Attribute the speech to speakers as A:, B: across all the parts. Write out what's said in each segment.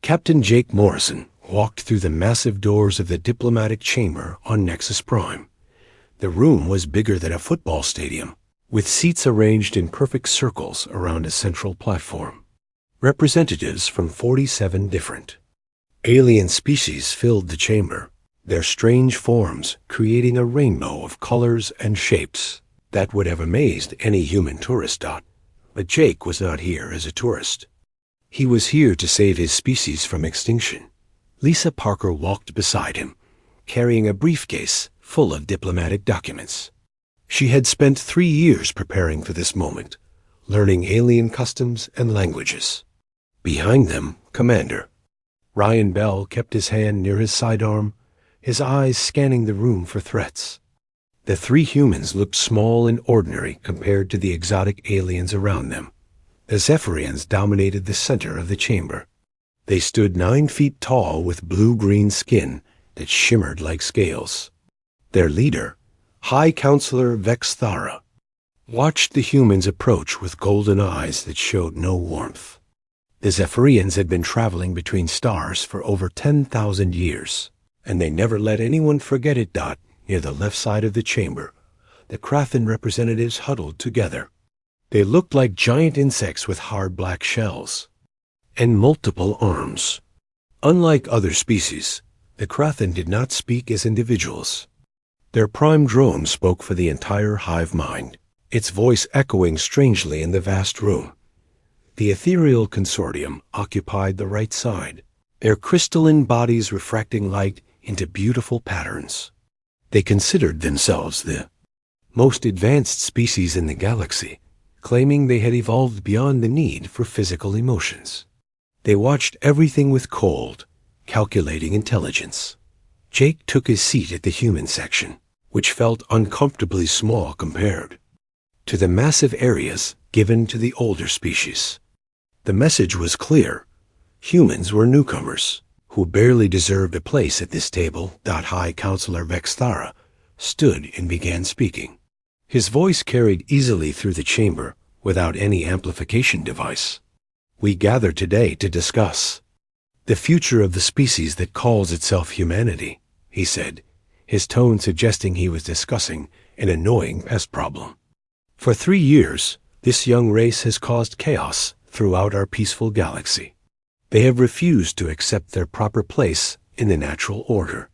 A: Captain Jake Morrison walked through the massive doors of the diplomatic chamber on Nexus Prime. The room was bigger than a football stadium, with seats arranged in perfect circles around a central platform. Representatives from 47 different alien species filled the chamber, their strange forms creating a rainbow of colors and shapes that would have amazed any human tourist. But Jake was not here as a tourist. He was here to save his species from extinction. Lisa Parker walked beside him, carrying a briefcase full of diplomatic documents. She had spent 3 years preparing for this moment, learning alien customs and languages. Behind them, Commander Ryan Bell kept his hand near his sidearm, his eyes scanning the room for threats. The 3 humans looked small and ordinary compared to the exotic aliens around them. The Zephyrians dominated the center of the chamber. They stood 9 feet tall with blue-green skin that shimmered like scales. Their leader, High Counselor Vexthara, watched the humans approach with golden eyes that showed no warmth. The Zephyrians had been traveling between stars for over 10,000 years, and they never let anyone forget it. Near the left side of the chamber, the Krathan representatives huddled together. They looked like giant insects with hard black shells and multiple arms. Unlike other species, the Krathan did not speak as individuals. Their prime drone spoke for the entire hive mind, its voice echoing strangely in the vast room. The ethereal consortium occupied the right side, their crystalline bodies refracting light into beautiful patterns. They considered themselves the most advanced species in the galaxy, claiming they had evolved beyond the need for physical emotions. They watched everything with cold, calculating intelligence. Jake took his seat at the human section, which felt uncomfortably small compared to the massive areas given to the older species. The message was clear. Humans were newcomers, who barely deserved a place at this table. High Counselor Vexthara stood and began speaking. His voice carried easily through the chamber without any amplification device. We gather today to discuss the future of the species that calls itself humanity, he said, his tone suggesting he was discussing an annoying pest problem. For 3 years, this young race has caused chaos throughout our peaceful galaxy. They have refused to accept their proper place in the natural order.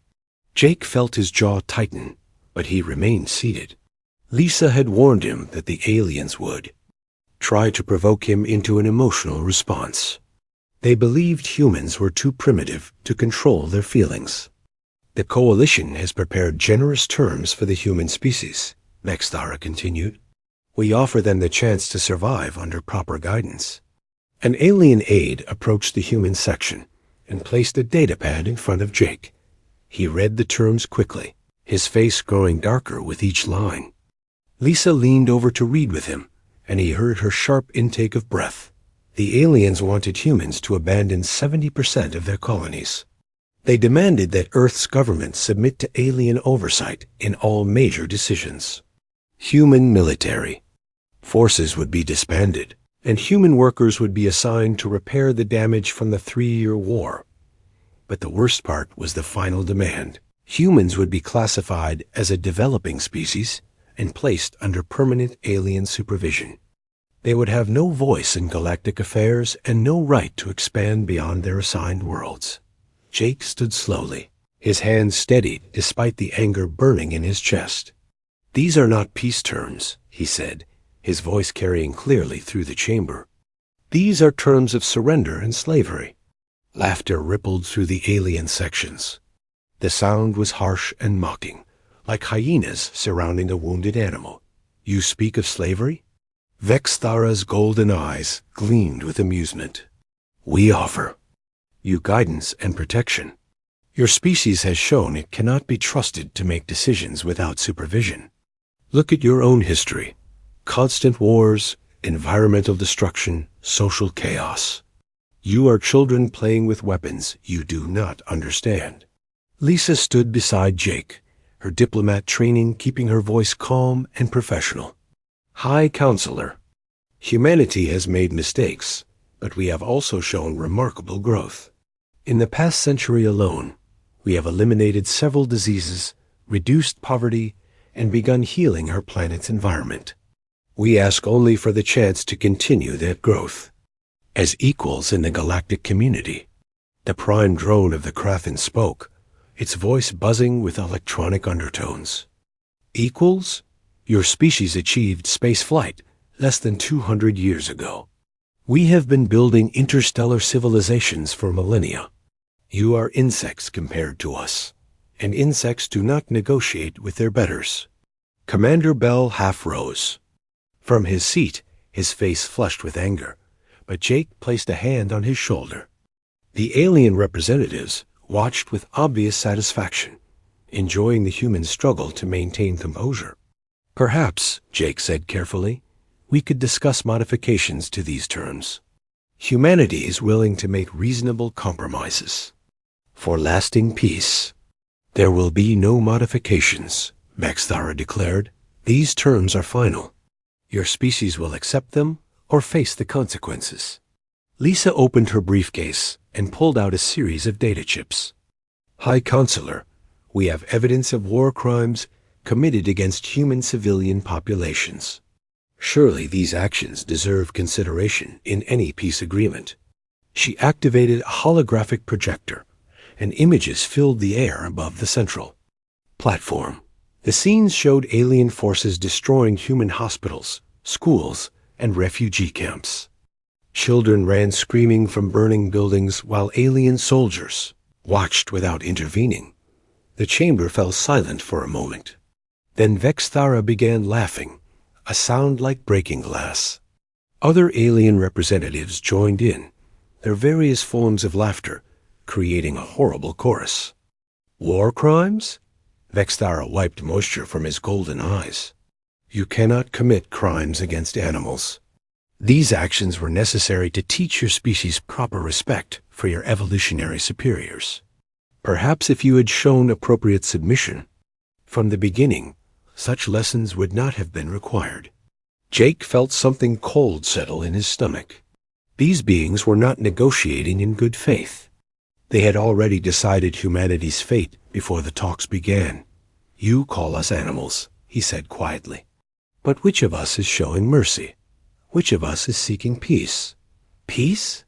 A: Jake felt his jaw tighten, but he remained seated. Lisa had warned him that the aliens would try to provoke him into an emotional response. They believed humans were too primitive to control their feelings. The Coalition has prepared generous terms for the human species, Vexthara continued. We offer them the chance to survive under proper guidance. An alien aide approached the human section and placed a datapad in front of Jake. He read the terms quickly, his face growing darker with each line. Lisa leaned over to read with him, and he heard her sharp intake of breath. The aliens wanted humans to abandon 70% of their colonies. They demanded that Earth's government submit to alien oversight in all major decisions. Human military forces would be disbanded, and human workers would be assigned to repair the damage from the 3-year war. But the worst part was the final demand. Humans would be classified as a developing species and placed under permanent alien supervision. They would have no voice in galactic affairs and no right to expand beyond their assigned worlds. Jake stood slowly, his hands steadied despite the anger burning in his chest. These are not peace terms, he said, his voice carrying clearly through the chamber. These are terms of surrender and slavery. Laughter rippled through the alien sections. The sound was harsh and mocking, like hyenas surrounding a wounded animal. You speak of slavery? Vexthara's golden eyes gleamed with amusement. We offer you guidance and protection. Your species has shown it cannot be trusted to make decisions without supervision. Look at your own history. Constant wars, environmental destruction, social chaos. You are children playing with weapons you do not understand. Lisa stood beside Jake, her diplomat training keeping her voice calm and professional. High Counselor, humanity has made mistakes, but we have also shown remarkable growth. In the past century alone, we have eliminated several diseases, reduced poverty, and begun healing our planet's environment. We ask only for the chance to continue that growth. As equals in the galactic community, the prime drone of the Kraken spoke, its voice buzzing with electronic undertones. Equals? Your species achieved spaceflight less than 200 years ago. We have been building interstellar civilizations for millennia. You are insects compared to us, and insects do not negotiate with their betters. Commander Bell half rose. From his seat, his face flushed with anger, but Jake placed a hand on his shoulder. The alien representatives watched with obvious satisfaction, enjoying the human struggle to maintain composure. Perhaps, Jake said carefully, we could discuss modifications to these terms. Humanity is willing to make reasonable compromises. For lasting peace, there will be no modifications, Vexthara declared. These terms are final. Your species will accept them or face the consequences. Lisa opened her briefcase and pulled out a series of data chips. High Counselor, we have evidence of war crimes committed against human civilian populations. Surely these actions deserve consideration in any peace agreement. She activated a holographic projector, and images filled the air above the central platform. The scenes showed alien forces destroying human hospitals, schools, and refugee camps. Children ran screaming from burning buildings while alien soldiers watched without intervening. The chamber fell silent for a moment. Then Vexthara began laughing, a sound like breaking glass. Other alien representatives joined in, their various forms of laughter creating a horrible chorus. War crimes? Vexthara wiped moisture from his golden eyes. You cannot commit crimes against animals. These actions were necessary to teach your species proper respect for your evolutionary superiors. Perhaps if you had shown appropriate submission from the beginning, such lessons would not have been required. Jake felt something cold settle in his stomach. These beings were not negotiating in good faith. They had already decided humanity's fate before the talks began. You call us animals, he said quietly. But which of us is showing mercy? Which of us is seeking peace? Peace?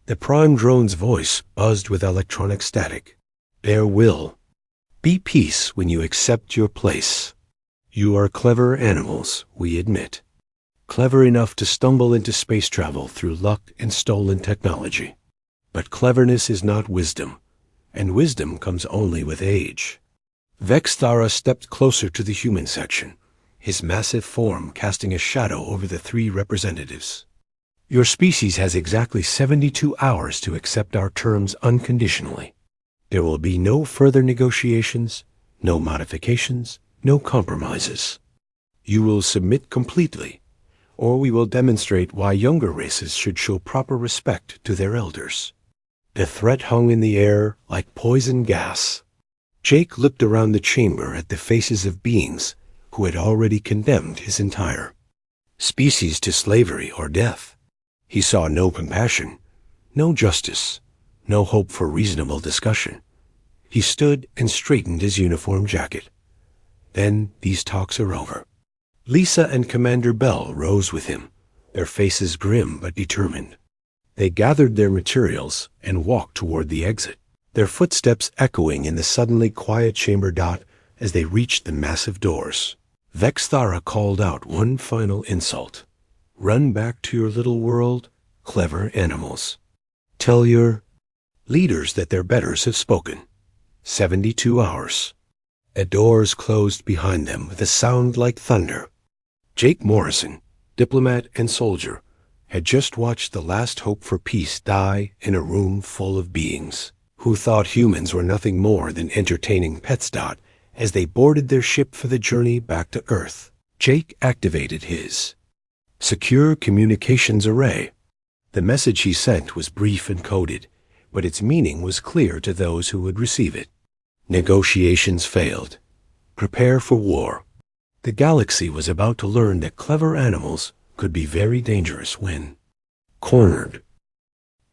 A: The prime drone's voice buzzed with electronic static. There will be peace when you accept your place. You are clever animals, we admit. Clever enough to stumble into space travel through luck and stolen technology. But cleverness is not wisdom, and wisdom comes only with age. Vexthara stepped closer to the human section, his massive form casting a shadow over the three representatives. Your species has exactly 72 hours to accept our terms unconditionally. There will be no further negotiations, no modifications, no compromises. You will submit completely, or we will demonstrate why younger races should show proper respect to their elders. The threat hung in the air like poison gas. Jake looked around the chamber at the faces of beings who had already condemned his entire species to slavery or death. He saw no compassion, no justice, no hope for reasonable discussion. He stood and straightened his uniform jacket. Then these talks are over. Lisa and Commander Bell rose with him, their faces grim but determined. They gathered their materials and walked toward the exit, their footsteps echoing in the suddenly quiet chamber as they reached the massive doors. Vexthara called out one final insult. Run back to your little world, clever animals. Tell your leaders that their betters have spoken. 72 hours. The doors closed behind them with a sound like thunder. Jake Morrison, diplomat and soldier, had just watched the last hope for peace die in a room full of beings who thought humans were nothing more than entertaining pets. As they boarded their ship for the journey back to Earth, Jake activated his secure communications array. The message he sent was brief and coded, but its meaning was clear to those who would receive it. Negotiations failed. Prepare for war. The galaxy was about to learn that clever animals could be very dangerous when cornered.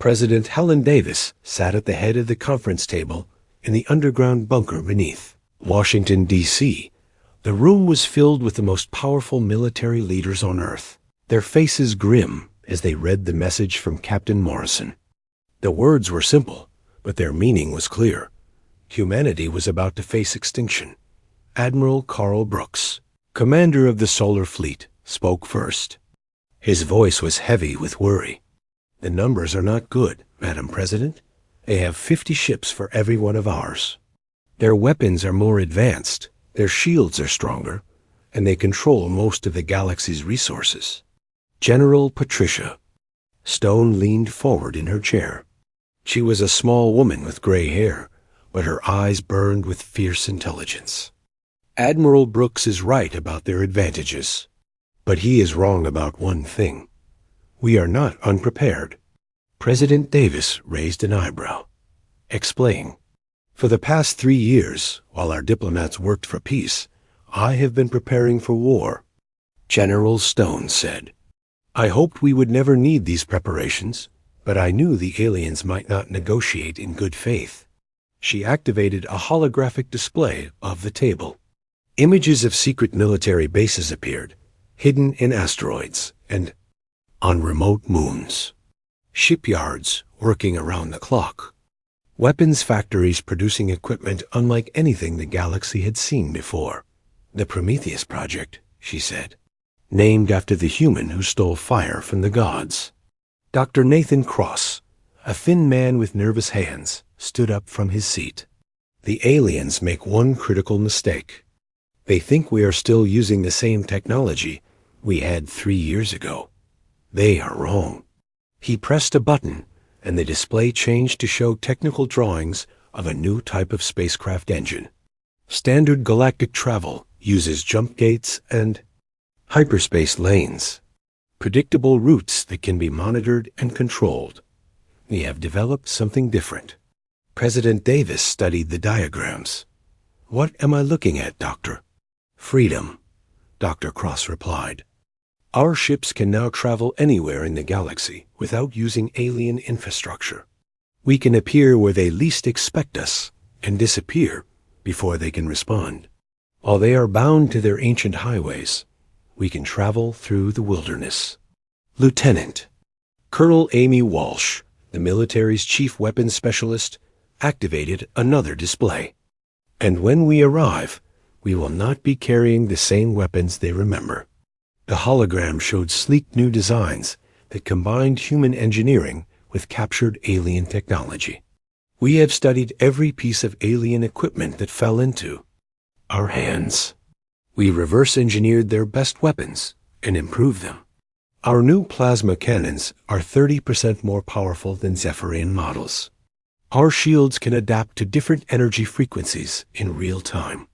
A: President Helen Davis sat at the head of the conference table in the underground bunker beneath. Washington, D.C. The room was filled with the most powerful military leaders on Earth, their faces grim as they read the message from Captain Morrison. The words were simple, but their meaning was clear. Humanity was about to face extinction. Admiral Carl Brooks, commander of the Solar Fleet, spoke first. His voice was heavy with worry. "The numbers are not good, Madam President. They have 50 ships for every one of ours. Their weapons are more advanced, their shields are stronger, and they control most of the galaxy's resources." General Patricia. Stone leaned forward in her chair. She was a small woman with gray hair, but her eyes burned with fierce intelligence. "Admiral Brooks is right about their advantages, but he is wrong about one thing. We are not unprepared." President Davis raised an eyebrow. "Explain." "For the past 3 years, while our diplomats worked for peace, I have been preparing for war," General Stone said. "I hoped we would never need these preparations, but I knew the aliens might not negotiate in good faith." She activated a holographic display of the table. Images of secret military bases appeared, hidden in asteroids and on remote moons. Shipyards working around the clock. Weapons factories producing equipment unlike anything the galaxy had seen before. "The Prometheus Project," she said, "named after the human who stole fire from the gods." Dr. Nathan Cross, a thin man with nervous hands, stood up from his seat. "The aliens make one critical mistake. They think we are still using the same technology we had 3 years ago. They are wrong." He pressed a button, and the display changed to show technical drawings of a new type of spacecraft engine. Standard galactic travel uses jump gates and hyperspace lanes, predictable routes that can be monitored and controlled. We have developed something different. President Davis studied the diagrams. "What am I looking at, Doctor?" "Freedom," Dr. Cross replied. "Our ships can now travel anywhere in the galaxy without using alien infrastructure. We can appear where they least expect us and disappear before they can respond. While they are bound to their ancient highways, we can travel through the wilderness." Lieutenant Colonel Amy Walsh, the military's chief weapons specialist, activated another display. "And when we arrive, we will not be carrying the same weapons they remember." The hologram showed sleek new designs that combined human engineering with captured alien technology. "We have studied every piece of alien equipment that fell into our hands. We reverse engineered their best weapons and improved them. Our new plasma cannons are 30% more powerful than Zephyrian models. Our shields can adapt to different energy frequencies in real time."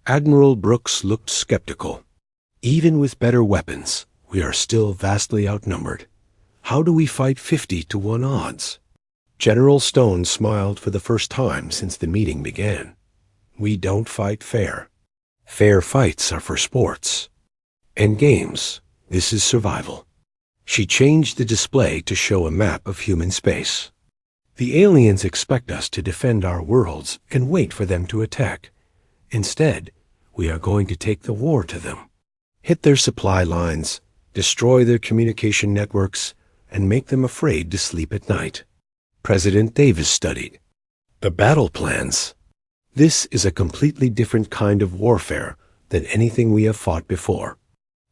A: Admiral Brooks looked skeptical. "Even with better weapons, we are still vastly outnumbered. How do we fight 50-1 odds?" General Stone smiled for the first time since the meeting began. "We don't fight fair. Fair fights are for sports. And games, this is survival." She changed the display to show a map of human space. "The aliens expect us to defend our worlds and wait for them to attack. Instead, we are going to take the war to them. Hit their supply lines, destroy their communication networks, and make them afraid to sleep at night." President Davis studied the battle plans. "This is a completely different kind of warfare than anything we have fought before."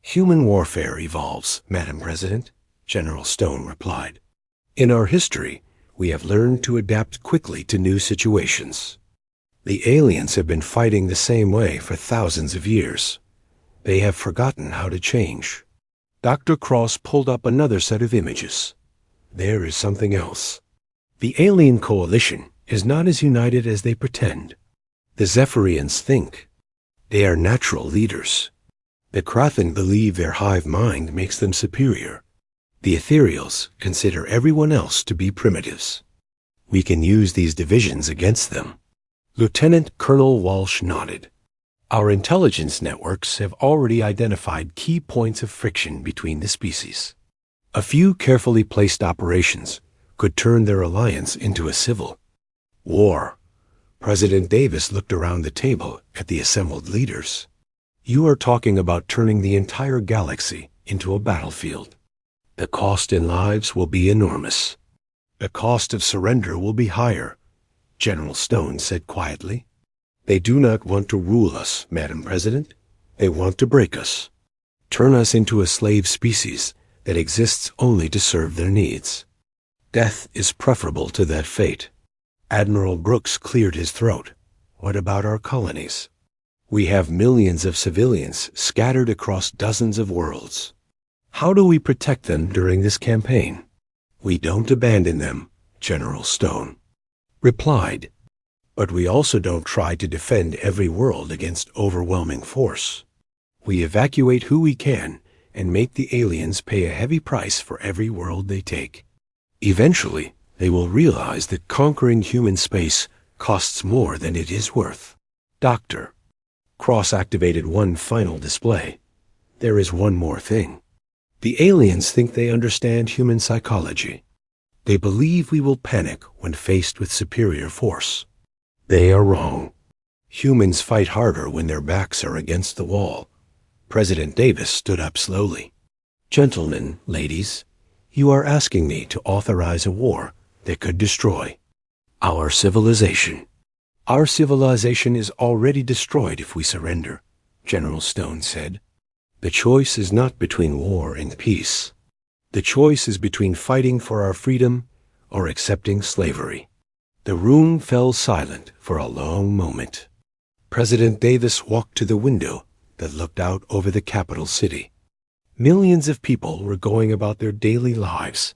A: "Human warfare evolves, Madam President," General Stone replied. "In our history, we have learned to adapt quickly to new situations. The aliens have been fighting the same way for thousands of years. They have forgotten how to change." Dr. Cross pulled up another set of images. "There is something else. The alien coalition is not as united as they pretend. The Zephyrians think they are natural leaders. The Krathan believe their hive mind makes them superior. The Ethereals consider everyone else to be primitives. We can use these divisions against them." Lieutenant Colonel Walsh nodded. "Our intelligence networks have already identified key points of friction between the species. A few carefully placed operations could turn their alliance into a civil war. President Davis looked around the table at the assembled leaders. You are talking about turning the entire galaxy into a battlefield. The cost in lives will be enormous. The cost of surrender will be higher, General Stone said quietly. They do not want to rule us, Madam President. They want to break us, turn us into a slave species that exists only to serve their needs. Death is preferable to that fate. Admiral Brooks cleared his throat. What about our colonies? We have millions of civilians scattered across dozens of worlds. How do we protect them during this campaign? We don't abandon them, General Stone replied. But we also don't try to defend every world against overwhelming force. We evacuate who we can and make the aliens pay a heavy price for every world they take. Eventually, they will realize that conquering human space costs more than it is worth. Dr. Cross activated one final display. There is one more thing. The aliens think they understand human psychology. They believe we will panic when faced with superior force. They are wrong. Humans fight harder when their backs are against the wall. President Davis stood up slowly. Gentlemen, ladies, you are asking me to authorize a war that could destroy our civilization. Our civilization is already destroyed if we surrender, General Stone said. The choice is not between war and peace. The choice is between fighting for our freedom or accepting slavery. The room fell silent for a long moment. President Davis walked to the window that looked out over the capital city. Millions of people were going about their daily lives,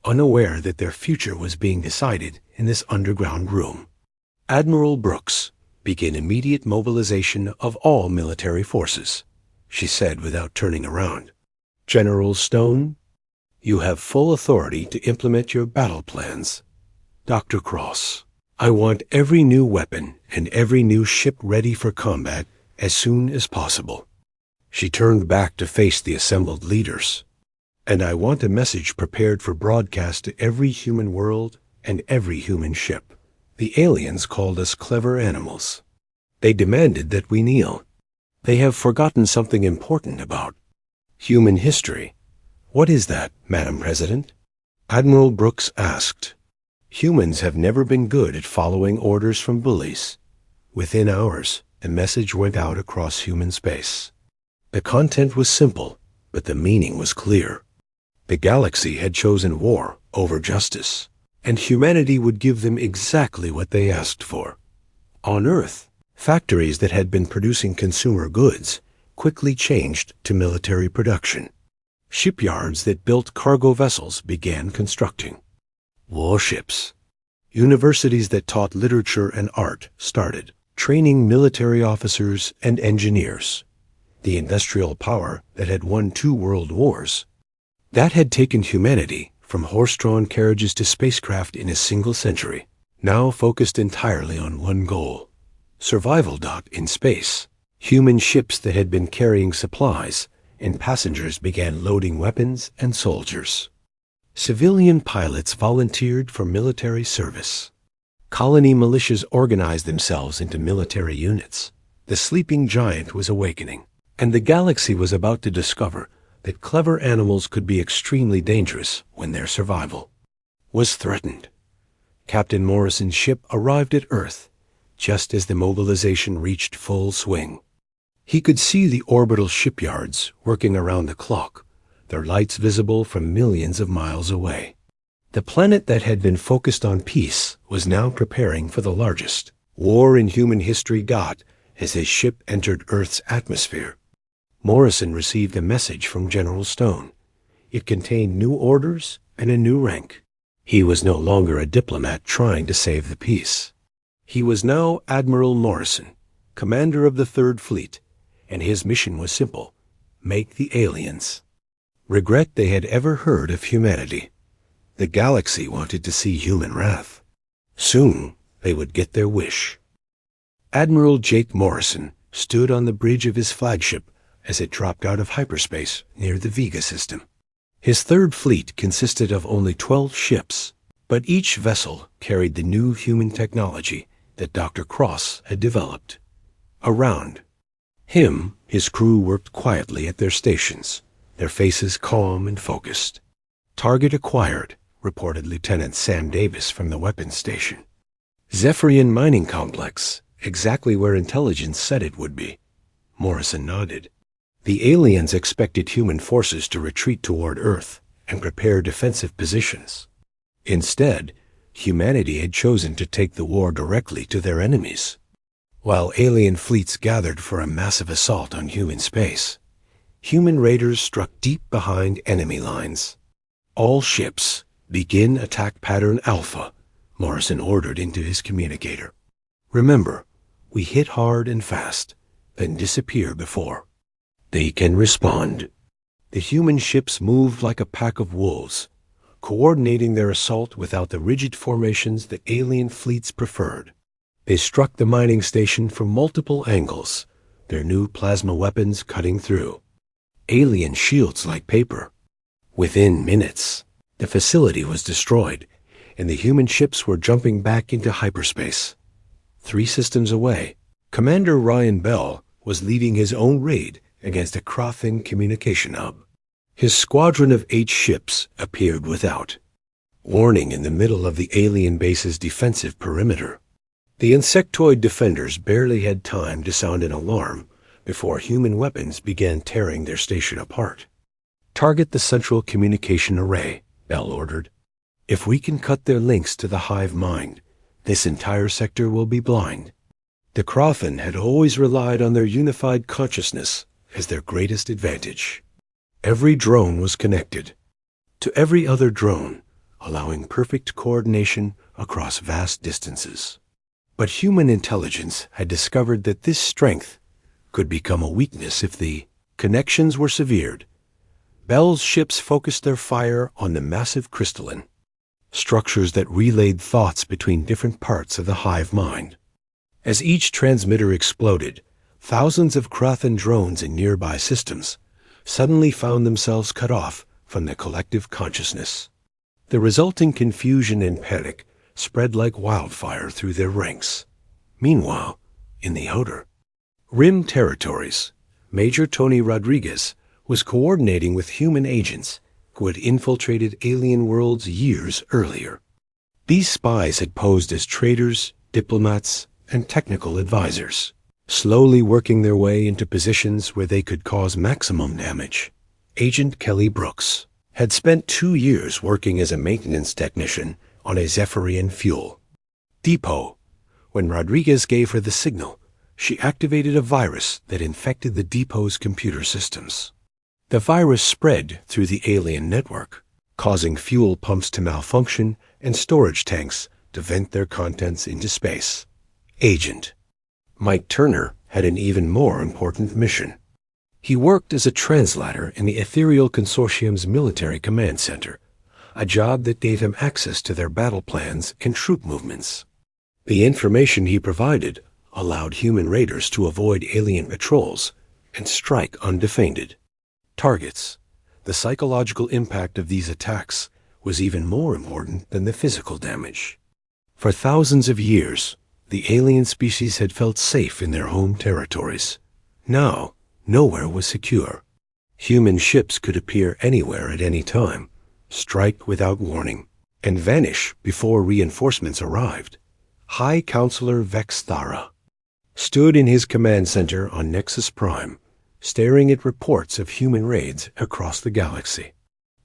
A: unaware that their future was being decided in this underground room. Admiral Brooks began immediate mobilization of all military forces, she said without turning around. General Stone, you have full authority to implement your battle plans. Dr. Cross, I want every new weapon and every new ship ready for combat as soon as possible. She turned back to face the assembled leaders. And I want a message prepared for broadcast to every human world and every human ship. The aliens called us clever animals. They demanded that we kneel. They have forgotten something important about human history. What is that, Madam President? Admiral Brooks asked. Humans have never been good at following orders from bullies. Within hours, a message went out across human space. The content was simple, but the meaning was clear. The galaxy had chosen war over justice, and humanity would give them exactly what they asked for. On Earth, factories that had been producing consumer goods quickly changed to military production. Shipyards that built cargo vessels began constructing warships. Universities that taught literature and art started training military officers and engineers. The industrial power that had won 2 world wars, that had taken humanity from horse-drawn carriages to spacecraft in a single century, now focused entirely on one goal: survival. In space, human ships that had been carrying supplies and passengers began loading weapons and soldiers. Civilian pilots volunteered for military service. Colony militias organized themselves into military units. The sleeping giant was awakening, and the galaxy was about to discover that clever animals could be extremely dangerous when their survival was threatened. Captain Morrison's ship arrived at Earth just as the mobilization reached full swing. He could see the orbital shipyards working around the clock, their lights visible from millions of miles away. The planet that had been focused on peace was now preparing for the largest war in human history as his ship entered Earth's atmosphere. Morrison received a message from General Stone. It contained new orders and a new rank. He was no longer a diplomat trying to save the peace. He was now Admiral Morrison, commander of the Third Fleet, and his mission was simple: make the aliens regret they had ever heard of humanity. The galaxy wanted to see human wrath. Soon they would get their wish. Admiral Jake Morrison stood on the bridge of his flagship as it dropped out of hyperspace near the Vega system. His Third Fleet consisted of only 12 ships, But each vessel carried the new human technology that Dr. Cross had developed. Around him, his crew worked quietly at their stations, their faces calm and focused. "Target acquired," reported Lieutenant Sam Davis from the weapons station. "Zephyrian mining complex, exactly where intelligence said it would be." Morrison nodded. The aliens expected human forces to retreat toward Earth and prepare defensive positions. Instead, humanity had chosen to take the war directly to their enemies. While alien fleets gathered for a massive assault on human space, human raiders struck deep behind enemy lines. "All ships, begin attack pattern Alpha," Morrison ordered into his communicator. "Remember, we hit hard and fast, then disappear before they can respond." The human ships moved like a pack of wolves, coordinating their assault without the rigid formations that alien fleets preferred. They struck the mining station from multiple angles, their new plasma weapons cutting through alien shields like paper. Within minutes, the facility was destroyed, and the human ships were jumping back into hyperspace. 3 systems away, Commander Ryan Bell was leading his own raid against a Crothan communication hub. His squadron of 8 ships appeared without warning in the middle of the alien base's defensive perimeter. The insectoid defenders barely had time to sound an alarm before human weapons began tearing their station apart. "Target the central communication array," Bell ordered. "If we can cut their links to the hive mind, this entire sector will be blind." The Crothan had always relied on their unified consciousness as their greatest advantage. Every drone was connected to every other drone, allowing perfect coordination across vast distances. But human intelligence had discovered that this strength could become a weakness if the connections were severed. Bell's ships focused their fire on the massive crystalline structures that relayed thoughts between different parts of the hive mind. As each transmitter exploded, thousands of Crothan drones in nearby systems suddenly found themselves cut off from the collective consciousness. The resulting confusion and panic spread like wildfire through their ranks. Meanwhile, in the outer rim territories, Major Tony Rodriguez was coordinating with human agents who had infiltrated alien worlds years earlier. These spies had posed as traders, diplomats, and technical advisors, slowly working their way into positions where they could cause maximum damage. Agent Kelly Brooks had spent 2 years working as a maintenance technician on a Zephyrian fuel depot. When Rodriguez gave her the signal, she activated a virus that infected the depot's computer systems. The virus spread through the alien network, causing fuel pumps to malfunction and storage tanks to vent their contents into space. Agent Mike Turner had an even more important mission. He worked as a translator in the Ethereal Consortium's military command center, a job that gave him access to their battle plans and troop movements. The information he provided allowed human raiders to avoid alien patrols and strike undefended targets. The psychological impact of these attacks was even more important than the physical damage. For thousands of years, the alien species had felt safe in their home territories. Now, nowhere was secure. Human ships could appear anywhere at any time, strike without warning, and vanish before reinforcements arrived. High Counselor Vex Thara stood in his command center on Nexus Prime, staring at reports of human raids across the galaxy.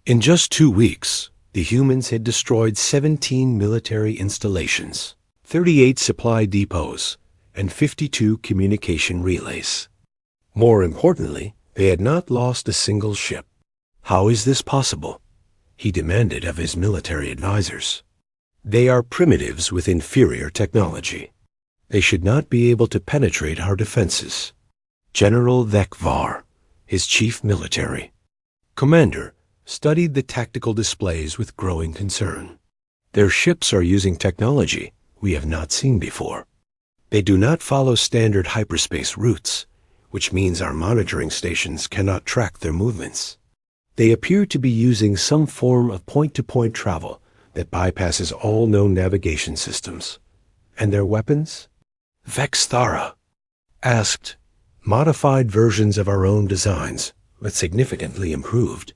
A: In just 2 weeks, the humans had destroyed 17 military installations, 38 supply depots, and 52 communication relays. More importantly, they had not lost a single ship. "How is this possible?" he demanded of his military advisors. "They are primitives with inferior technology. They should not be able to penetrate our defenses." General Vekvar, his chief military commander, studied the tactical displays with growing concern. "Their ships are using technology we have not seen before. They do not follow standard hyperspace routes, which means our monitoring stations cannot track their movements. They appear to be using some form of point-to-point travel that bypasses all known navigation systems. And their weapons? Vexthara. Asked, modified versions of our own designs, but significantly improved.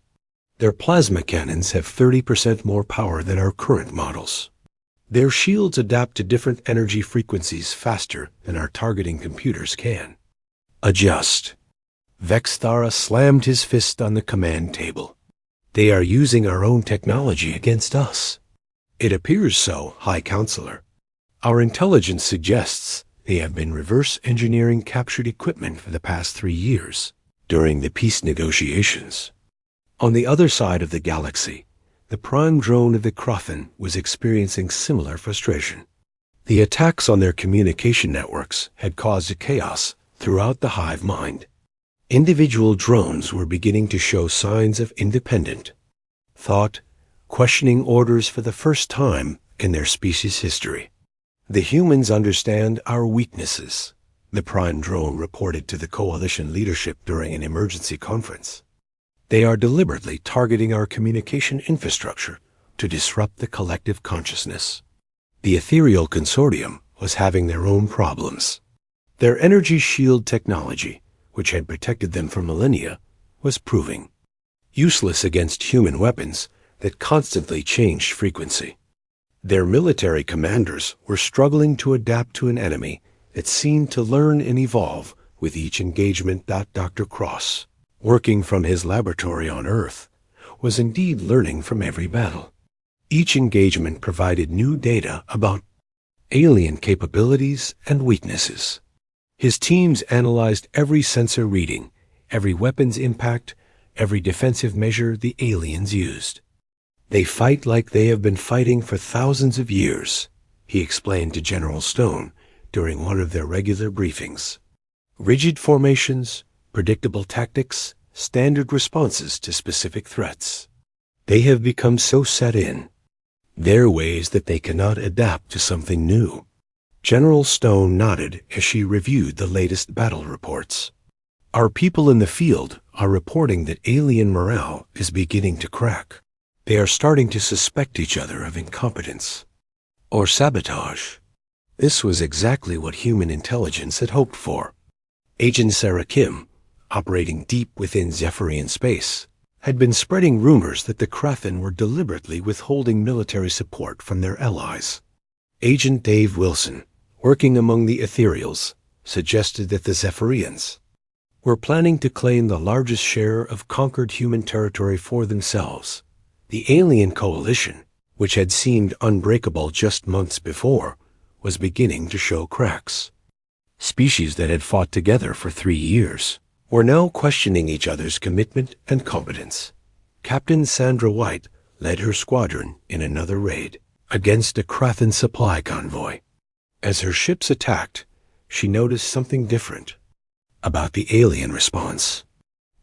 A: Their plasma cannons have 30% more power than our current models. Their shields adapt to different energy frequencies faster than our targeting computers can. Adjust. Vexthara slammed his fist on the command table. They are using our own technology against us. It appears so, High Counselor. Our intelligence suggests they have been reverse engineering captured equipment for the past 3 years during the peace negotiations. On the other side of the galaxy, the prime drone of the Crothan was experiencing similar frustration. The attacks on their communication networks had caused a chaos throughout the hive mind. Individual drones were beginning to show signs of independent thought, questioning orders for the first time in their species' history. The humans understand our weaknesses, the prime drone reported to the coalition leadership during an emergency conference. They are deliberately targeting our communication infrastructure to disrupt the collective consciousness. The ethereal consortium was having their own problems. Their energy shield technology, which had protected them for millennia, was proving useless against human weapons that constantly changed frequency. Their military commanders were struggling to adapt to an enemy that seemed to learn and evolve with each engagement. Dr. Cross, working from his laboratory on Earth, was indeed learning from every battle. Each engagement provided new data about alien capabilities and weaknesses. His teams analyzed every sensor reading, every weapon's impact, every defensive measure the aliens used. They fight like they have been fighting for thousands of years, he explained to General Stone during one of their regular briefings. Rigid formations, predictable tactics, standard responses to specific threats. They have become so set in their ways that they cannot adapt to something new. General Stone nodded as she reviewed the latest battle reports. Our people in the field are reporting that alien morale is beginning to crack. They are starting to suspect each other of incompetence or sabotage. This was exactly what human intelligence had hoped for. Agent Sarah Kim, operating deep within Zephyrian space, had been spreading rumors that the Krathen were deliberately withholding military support from their allies. Agent Dave Wilson, working among the Ethereals, suggested that the Zephyrians were planning to claim the largest share of conquered human territory for themselves. The alien coalition, which had seemed unbreakable just months before, was beginning to show cracks. Species that had fought together for 3 years were now questioning each other's commitment and competence. Captain Sandra White led her squadron in another raid against a Krathen supply convoy. As her ships attacked, she noticed something different about the alien response.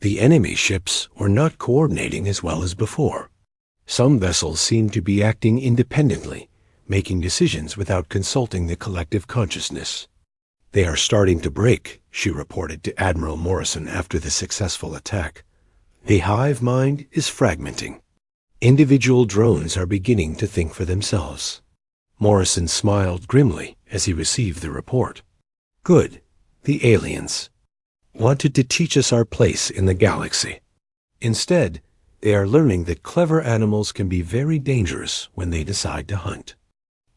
A: The enemy ships were not coordinating as well as before. Some vessels seemed to be acting independently, making decisions without consulting the collective consciousness. They are starting to break, she reported to Admiral Morrison after the successful attack. The hive mind is fragmenting. Individual drones are beginning to think for themselves. Morrison smiled grimly as he received the report. Good. The aliens wanted to teach us our place in the galaxy. Instead, they are learning that clever animals can be very dangerous when they decide to hunt.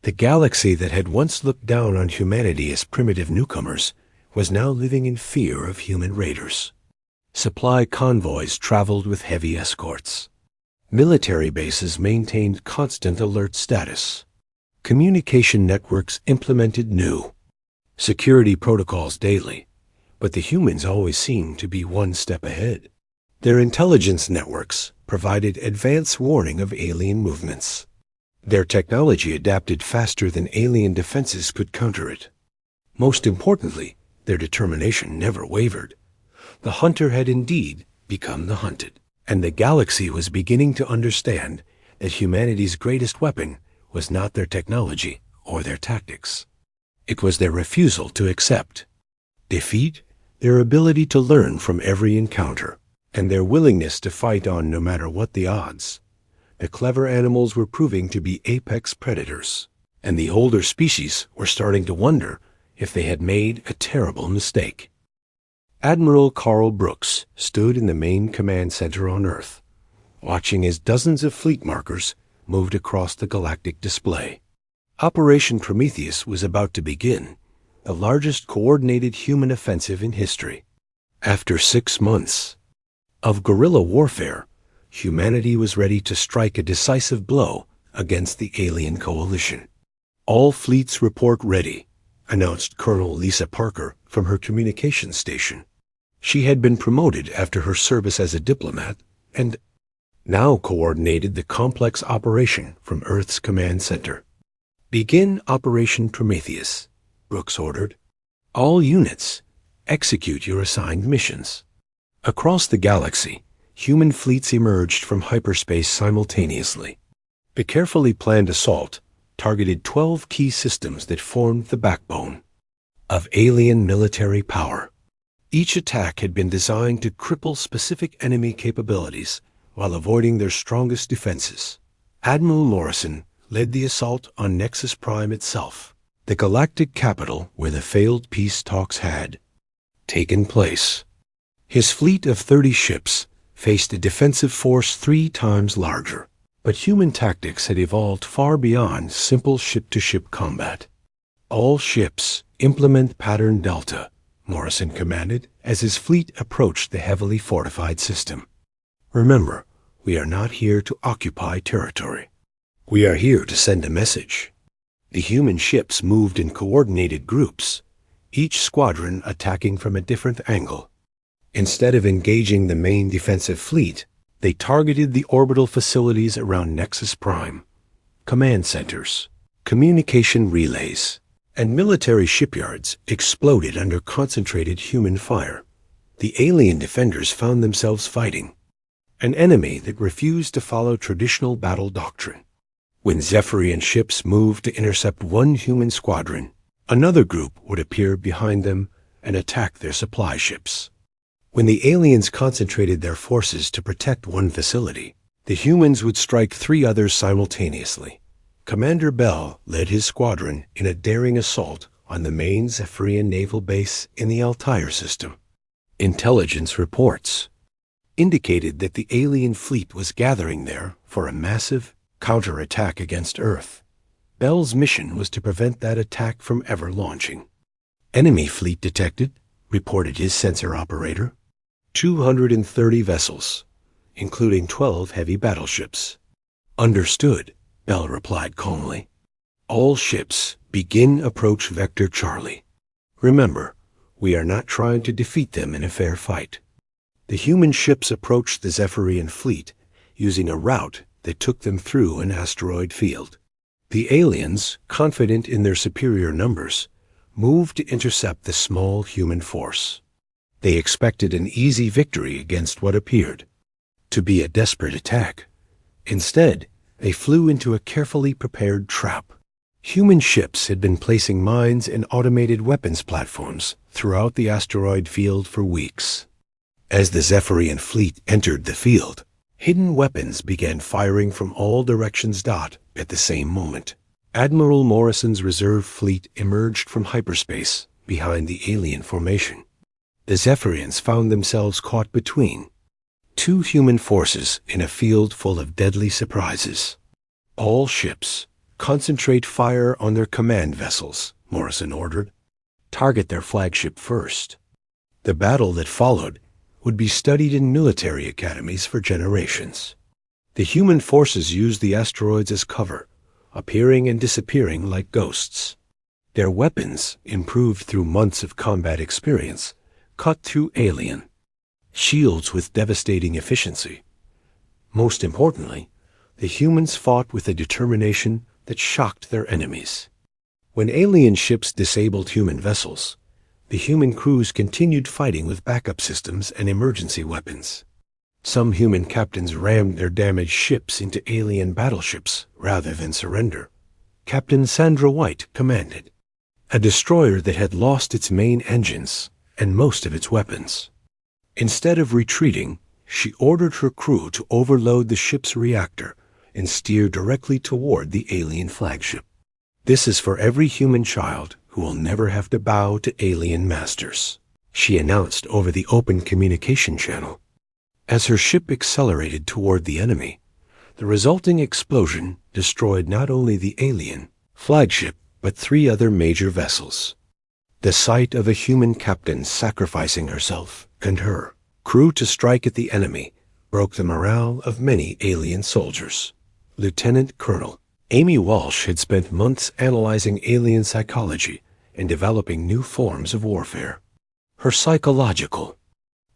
A: The galaxy that had once looked down on humanity as primitive newcomers was now living in fear of human raiders. Supply convoys traveled with heavy escorts. Military bases maintained constant alert status. Communication networks implemented new security protocols daily, but the humans always seemed to be one step ahead. Their intelligence networks provided advance warning of alien movements. Their technology adapted faster than alien defenses could counter it. Most importantly, their determination never wavered. The hunter had indeed become the hunted, and the galaxy was beginning to understand that humanity's greatest weapon was not their technology or their tactics. It was their refusal to accept defeat, their ability to learn from every encounter, and their willingness to fight on no matter what the odds. The clever animals were proving to be apex predators, and the older species were starting to wonder if they had made a terrible mistake. Admiral Carl Brooks stood in the main command center on Earth, watching as dozens of fleet markers moved across the galactic display. Operation Prometheus was about to begin, the largest coordinated human offensive in history. After 6 months of guerrilla warfare, humanity was ready to strike a decisive blow against the alien coalition. "All fleets report ready," announced Colonel Lisa Parker from her communications station. She had been promoted after her service as a diplomat and now coordinated the complex operation from Earth's command center. "Begin Operation Prometheus," Brooks ordered. "All units, execute your assigned missions." Across the galaxy, human fleets emerged from hyperspace simultaneously. The carefully planned assault targeted 12 key systems that formed the backbone of alien military power. Each attack had been designed to cripple specific enemy capabilities while avoiding their strongest defenses. Admiral Morrison led the assault on Nexus Prime itself, the galactic capital where the failed peace talks had taken place. His fleet of 30 ships faced a defensive force 3 times larger, but human tactics had evolved far beyond simple ship-to-ship combat. "All ships, implement Pattern Delta," Morrison commanded as his fleet approached the heavily fortified system. "Remember, we are not here to occupy territory. We are here to send a message." The human ships moved in coordinated groups, each squadron attacking from a different angle. Instead of engaging the main defensive fleet, they targeted the orbital facilities around Nexus Prime, command centers, communication relays, and military shipyards exploded under concentrated human fire. The alien defenders found themselves fighting an enemy that refused to follow traditional battle doctrine. When Zephyrian ships moved to intercept one human squadron, another group would appear behind them and attack their supply ships. When the aliens concentrated their forces to protect one facility, the humans would strike 3 others simultaneously. Commander Bell led his squadron in a daring assault on the main Zephyrian naval base in the Altair system. Intelligence reports indicated that the alien fleet was gathering there for a massive counterattack against Earth. Bell's mission was to prevent that attack from ever launching. "Enemy fleet detected," reported his sensor operator. 230 vessels, including 12 heavy battleships. "Understood," Bell replied calmly. "All ships, begin approach Vector Charlie. Remember, we are not trying to defeat them in a fair fight." The human ships approached the Zephyrian fleet using a route that took them through an asteroid field. The aliens, confident in their superior numbers, moved to intercept the small human force. They expected an easy victory against what appeared to be a desperate attack. Instead, they flew into a carefully prepared trap. Human ships had been placing mines and automated weapons platforms throughout the asteroid field for weeks. As the Zephyrian fleet entered the field, hidden weapons began firing from all directions at the same moment. Admiral Morrison's reserve fleet emerged from hyperspace behind the alien formation. The Zephyrians found themselves caught between 2 human forces in a field full of deadly surprises. "All ships, concentrate fire on their command vessels," Morrison ordered. "Target their flagship first." The battle that followed would be studied in military academies for generations. The human forces used the asteroids as cover, appearing and disappearing like ghosts. Their weapons, improved through months of combat experience, cut through alien shields with devastating efficiency. Most importantly, the humans fought with a determination that shocked their enemies. When alien ships disabled human vessels, the human crews continued fighting with backup systems and emergency weapons. Some human captains rammed their damaged ships into alien battleships rather than surrender. Captain Sandra White commanded a destroyer that had lost its main engines and most of its weapons. Instead of retreating, she ordered her crew to overload the ship's reactor and steer directly toward the alien flagship. "This is for every human child who will never have to bow to alien masters," she announced over the open communication channel. As her ship accelerated toward the enemy, the resulting explosion destroyed not only the alien flagship, but 3 other major vessels. The sight of a human captain sacrificing herself and her crew to strike at the enemy broke the morale of many alien soldiers. Lieutenant Colonel Amy Walsh had spent months analyzing alien psychology and developing new forms of warfare. Her psychological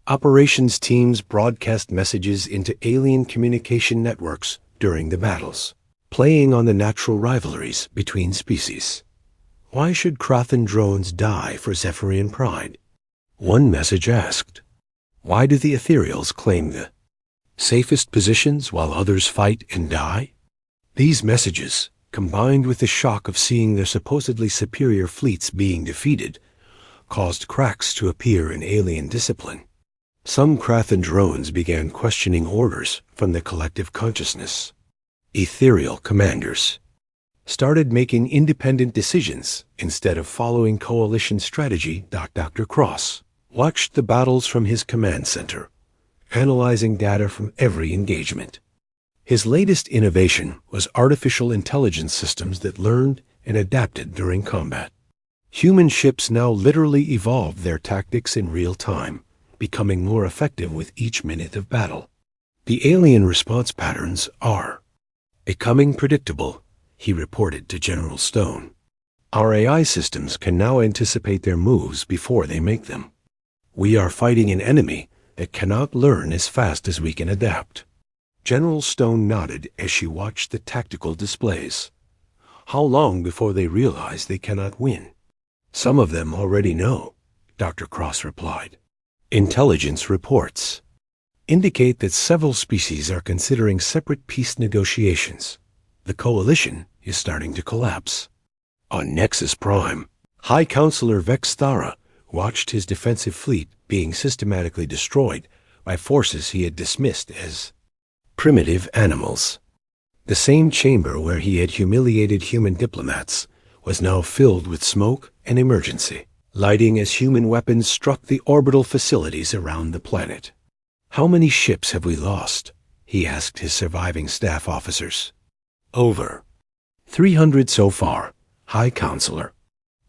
A: operations teams broadcast messages into alien communication networks during the battles, playing on the natural rivalries between species. Why should Krathan drones die for Zephyrian pride? One message asked. Why do the ethereals claim the safest positions while others fight and die? These messages, combined with the shock of seeing their supposedly superior fleets being defeated, caused cracks to appear in alien discipline. Some Krathan drones began questioning orders from the collective consciousness. Ethereal commanders started making independent decisions instead of following coalition strategy. Dr. Cross watched the battles from his command center, analyzing data from every engagement. His latest innovation was artificial intelligence systems that learned and adapted during combat. Human ships now literally evolved their tactics in real time, becoming more effective with each minute of battle. The alien response patterns are becoming predictable, he reported to General Stone. Our AI systems can now anticipate their moves before they make them. We are fighting an enemy that cannot learn as fast as we can adapt. General Stone nodded as she watched the tactical displays. How long before they realize they cannot win? Some of them already know, Dr. Cross replied. Intelligence reports indicate that several species are considering separate peace negotiations. The coalition is starting to collapse. On Nexus Prime, High Counselor Vex Thara watched his defensive fleet being systematically destroyed by forces he had dismissed as primitive animals. The same chamber where he had humiliated human diplomats was now filled with smoke and emergency lighting as human weapons struck the orbital facilities around the planet. "How many ships have we lost?" he asked his surviving staff officers. "Over 300 so far, High Counselor.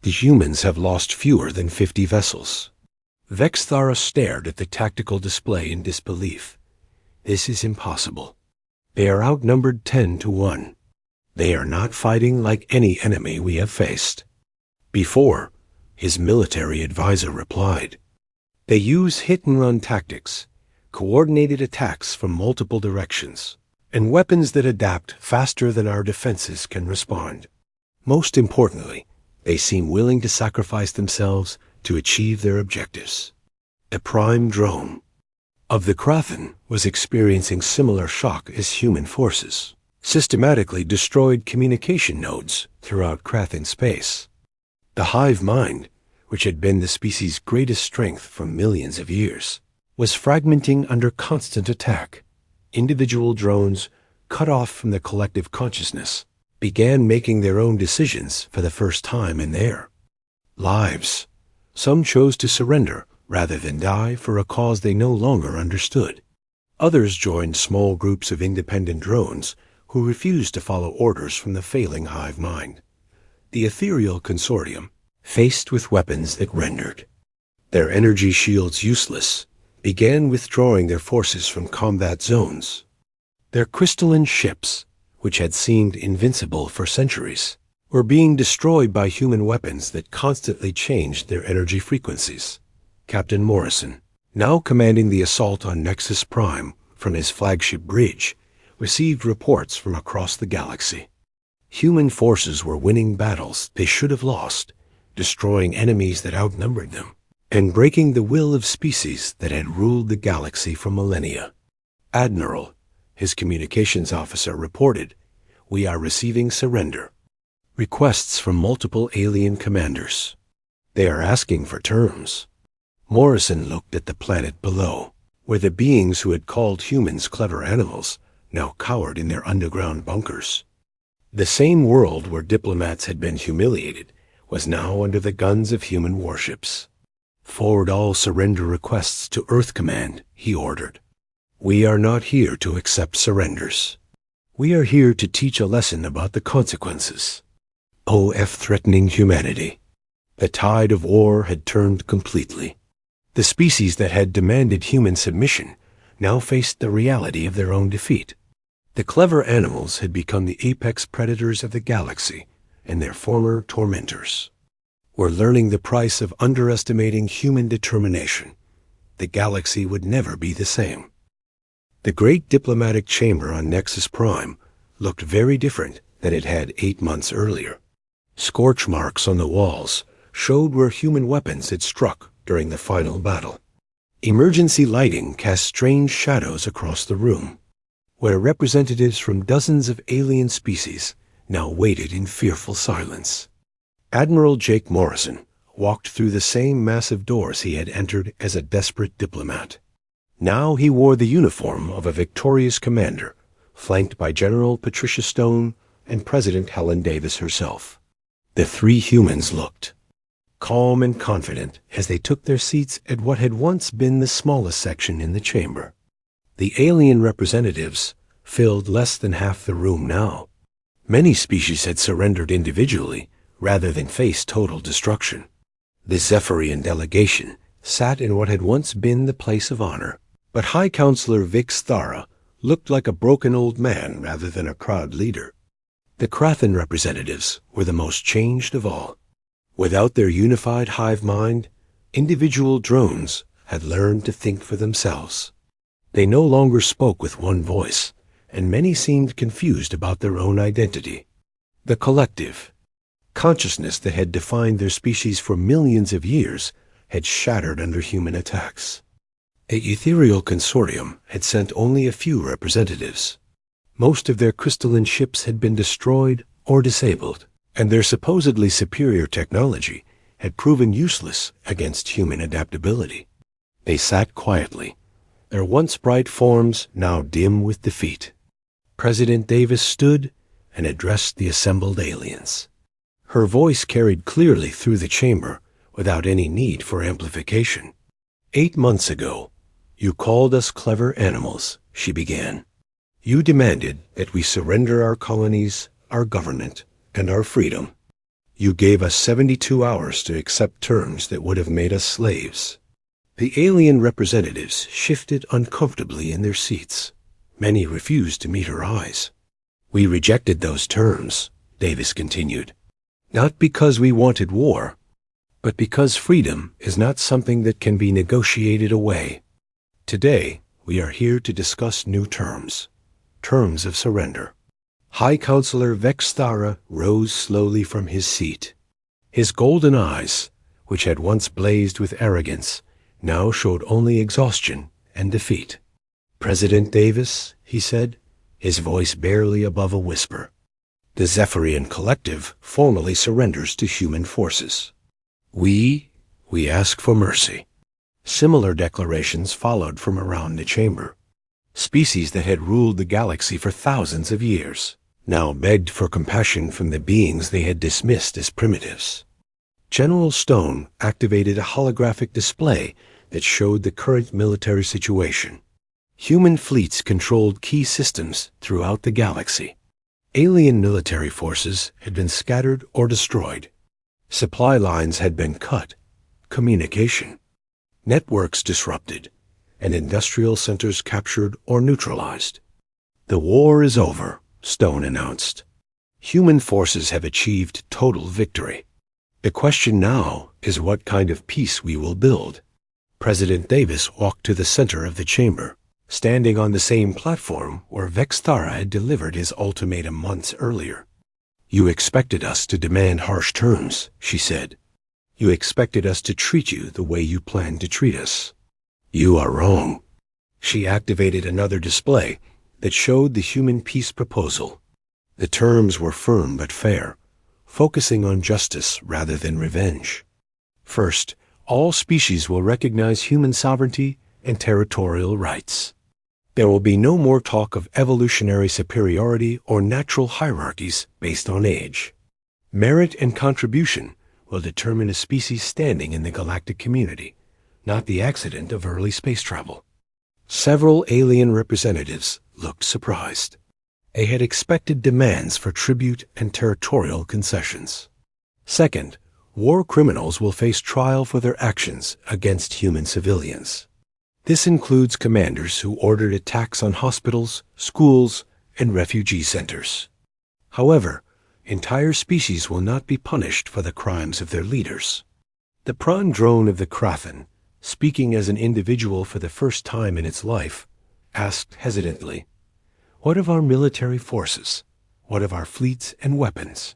A: The humans have lost fewer than 50 vessels." Vex Thara stared at the tactical display in disbelief. "This is impossible. They are outnumbered 10 to 1. They are not fighting like any enemy we have faced." Before, his military advisor replied, "They use hit-and-run tactics, coordinated attacks from multiple directions, and weapons that adapt faster than our defenses can respond. Most importantly, they seem willing to sacrifice themselves to achieve their objectives." A prime drone of the Krathan was experiencing similar shock as human forces, systematically destroyed communication nodes throughout Krathan space. The hive mind, which had been the species' greatest strength for millions of years, was fragmenting under constant attack. Individual drones, cut off from the collective consciousness, began making their own decisions for the first time in their lives. Some chose to surrender rather than die for a cause they no longer understood. Others joined small groups of independent drones who refused to follow orders from the failing hive mind. The ethereal consortium, faced with weapons that rendered their energy shields useless, began withdrawing their forces from combat zones. Their crystalline ships, which had seemed invincible for centuries, were being destroyed by human weapons that constantly changed their energy frequencies. Captain Morrison, now commanding the assault on Nexus Prime from his flagship bridge, received reports from across the galaxy. Human forces were winning battles they should have lost, destroying enemies that outnumbered them, and breaking the will of species that had ruled the galaxy for millennia. "Admiral," his communications officer reported, "we are receiving surrender requests from multiple alien commanders. They are asking for terms." Morrison looked at the planet below, where the beings who had called humans clever animals now cowered in their underground bunkers. The same world where diplomats had been humiliated was now under the guns of human warships. "Forward all surrender requests to Earth Command," he ordered. "We are not here to accept surrenders. We are here to teach a lesson about the consequences." Threatening humanity. The tide of war had turned completely. The species that had demanded human submission now faced the reality of their own defeat. The clever animals had become the apex predators of the galaxy, and their former tormentors were learning the price of underestimating human determination. The galaxy would never be the same. The great diplomatic chamber on Nexus Prime looked very different than it had 8 months earlier. Scorch marks on the walls showed where human weapons had struck during the final battle. Emergency lighting cast strange shadows across the room, where representatives from dozens of alien species now waited in fearful silence. Admiral Jake Morrison walked through the same massive doors he had entered as a desperate diplomat. Now he wore the uniform of a victorious commander, flanked by General Patricia Stone and President Helen Davis herself. The 3 humans looked calm and confident as they took their seats at what had once been the smallest section in the chamber. The alien representatives filled less than half the room now. Many species had surrendered individually rather than face total destruction. The Zephyrian delegation sat in what had once been the place of honor, but High Counselor Vic Thara looked like a broken old man rather than a proud leader. The Krathan representatives were the most changed of all. Without their unified hive mind, individual drones had learned to think for themselves. They no longer spoke with one voice, and many seemed confused about their own identity. The collective consciousness that had defined their species for millions of years had shattered under human attacks. A ethereal consortium had sent only a few representatives. Most of their crystalline ships had been destroyed or disabled, and their supposedly superior technology had proven useless against human adaptability. They sat quietly, their once bright forms now dim with defeat. President Davis stood and addressed the assembled aliens. Her voice carried clearly through the chamber without any need for amplification. 8 months ago, you called us clever animals, she began. You demanded that we surrender our colonies, our government, and our freedom. You gave us 72 hours to accept terms that would have made us slaves. The alien representatives shifted uncomfortably in their seats. Many refused to meet her eyes. We rejected those terms, Davis continued, not because we wanted war, but because freedom is not something that can be negotiated away. Today, we are here to discuss new terms of surrender. High Counselor Vex Thara rose slowly from his seat. His golden eyes, which had once blazed with arrogance, now showed only exhaustion and defeat. President Davis, he said, his voice barely above a whisper, the Zephyrian Collective formally surrenders to human forces. We ask for mercy. Similar declarations followed from around the chamber. Species that had ruled the galaxy for thousands of years now begged for compassion from the beings they had dismissed as primitives. General Stone activated a holographic display that showed the current military situation. Human fleets controlled key systems throughout the galaxy. Alien military forces had been scattered or destroyed. Supply lines had been cut, communication, networks disrupted, and industrial centers captured or neutralized. The war is over, Stone announced. Human forces have achieved total victory. The question now is what kind of peace we will build. President Davis walked to the center of the chamber, standing on the same platform where Vex Thara had delivered his ultimatum months earlier. You expected us to demand harsh terms, she said. You expected us to treat you the way you planned to treat us. You are wrong. She activated another display that showed the human peace proposal. The terms were firm but fair, focusing on justice rather than revenge. First, all species will recognize human sovereignty and territorial rights. There will be no more talk of evolutionary superiority or natural hierarchies based on age. Merit and contribution will determine a species' standing in the galactic community, not the accident of early space travel. Several alien representatives looked surprised. They had expected demands for tribute and territorial concessions. Second, war criminals will face trial for their actions against human civilians. This includes commanders who ordered attacks on hospitals, schools, and refugee centers. However, entire species will not be punished for the crimes of their leaders. The prawn drone of the Krathen, speaking as an individual for the first time in its life, asked hesitantly, "What of our military forces? What of our fleets and weapons?"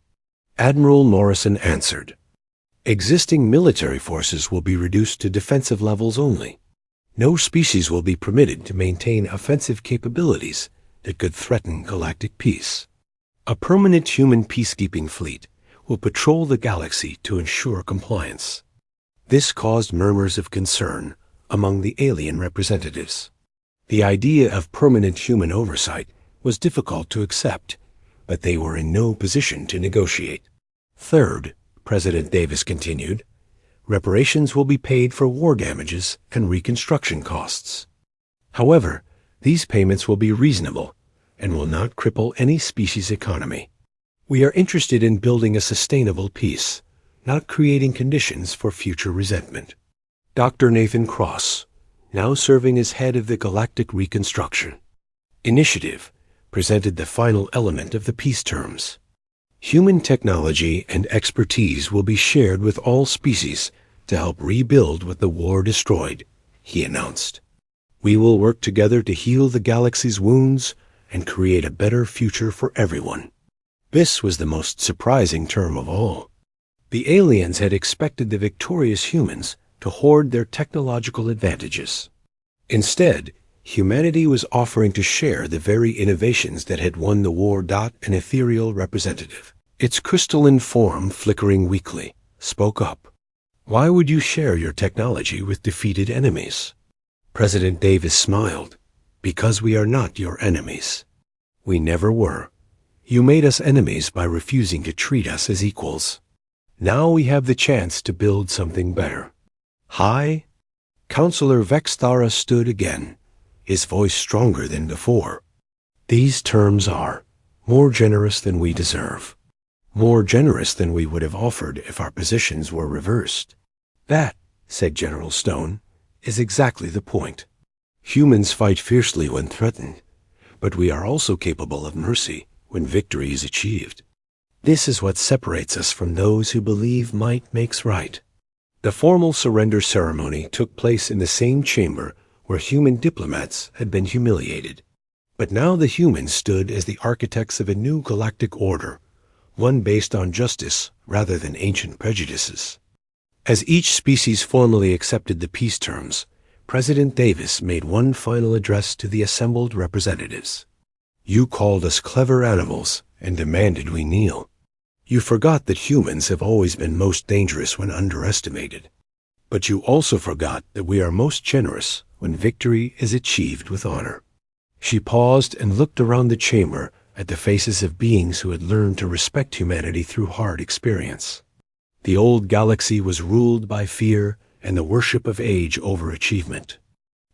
A: Admiral Morrison answered, "Existing military forces will be reduced to defensive levels only. No species will be permitted to maintain offensive capabilities that could threaten galactic peace. A permanent human peacekeeping fleet will patrol the galaxy to ensure compliance." This caused murmurs of concern among the alien representatives. The idea of permanent human oversight was difficult to accept, but they were in no position to negotiate. Third, President Davis continued, reparations will be paid for war damages and reconstruction costs. However, these payments will be reasonable and will not cripple any species' economy. We are interested in building a sustainable peace, not creating conditions for future resentment. Dr. Nathan Cross, now serving as head of the Galactic Reconstruction Initiative, presented the final element of the peace terms. Human technology and expertise will be shared with all species to help rebuild what the war destroyed, he announced. We will work together to heal the galaxy's wounds and create a better future for everyone. This was the most surprising term of all. The aliens had expected the victorious humans to hoard their technological advantages. Instead, humanity was offering to share the very innovations that had won the war. An ethereal representative, its crystalline form flickering weakly, spoke up. "Why would you share your technology with defeated enemies?" President Davis smiled. "Because we are not your enemies. We never were. You made us enemies by refusing to treat us as equals. Now we have the chance to build something better." High, Counselor Vexthara stood again, his voice stronger than before. "These terms are more generous than we deserve, more generous than we would have offered if our positions were reversed." "That," said General Stone, "is exactly the point. Humans fight fiercely when threatened, but we are also capable of mercy when victory is achieved. This is what separates us from those who believe might makes right." The formal surrender ceremony took place in the same chamber where human diplomats had been humiliated. But now the humans stood as the architects of a new galactic order, one based on justice rather than ancient prejudices. As each species formally accepted the peace terms, President Davis made one final address to the assembled representatives. "You called us clever animals and demanded we kneel. You forgot that humans have always been most dangerous when underestimated. But you also forgot that we are most generous when victory is achieved with honor." She paused and looked around the chamber at the faces of beings who had learned to respect humanity through hard experience. The old galaxy was ruled by fear and the worship of age over achievement.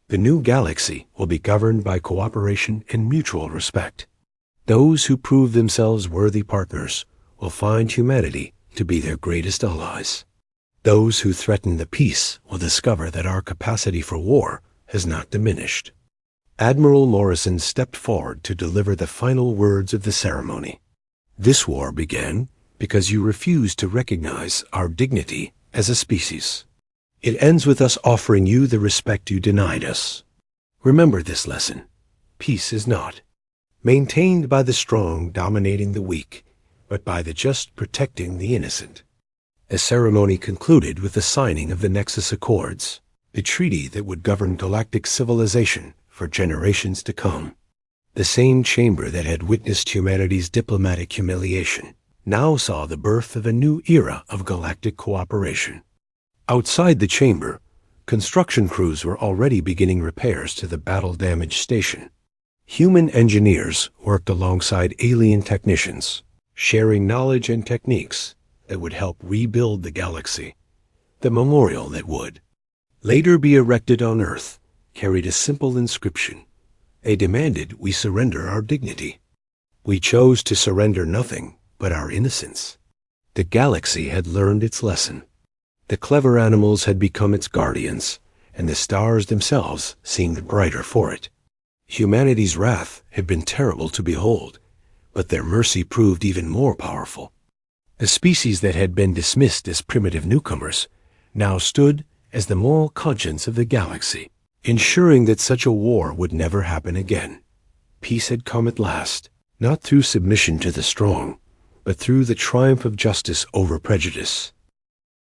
A: The new galaxy will be governed by cooperation and mutual respect. Those who prove themselves worthy partners will find humanity to be their greatest allies. Those who threaten the peace will discover that our capacity for war has not diminished. Admiral Morrison stepped forward to deliver the final words of the ceremony. "This war began because you refused to recognize our dignity as a species. It ends with us offering you the respect you denied us. Remember this lesson. Peace is not maintained by the strong dominating the weak, but by the just protecting the innocent." The ceremony concluded with the signing of the Nexus Accords, the treaty that would govern galactic civilization for generations to come. The same chamber that had witnessed humanity's diplomatic humiliation now saw the birth of a new era of galactic cooperation. Outside the chamber, Construction crews were already beginning repairs to the battle-damaged station. Human engineers worked alongside alien technicians, sharing knowledge and techniques that would help rebuild the galaxy. The memorial that would later be erected on Earth carried a simple inscription. They demanded we surrender our dignity. We chose to surrender nothing but our innocence. The galaxy had learned its lesson. The clever animals had become its guardians, and the stars themselves seemed brighter for it. Humanity's wrath had been terrible to behold, but their mercy proved even more powerful. The species that had been dismissed as primitive newcomers now stood as the moral conscience of the galaxy, ensuring that such a war would never happen again. Peace had come at last, not through submission to the strong, but through the triumph of justice over prejudice.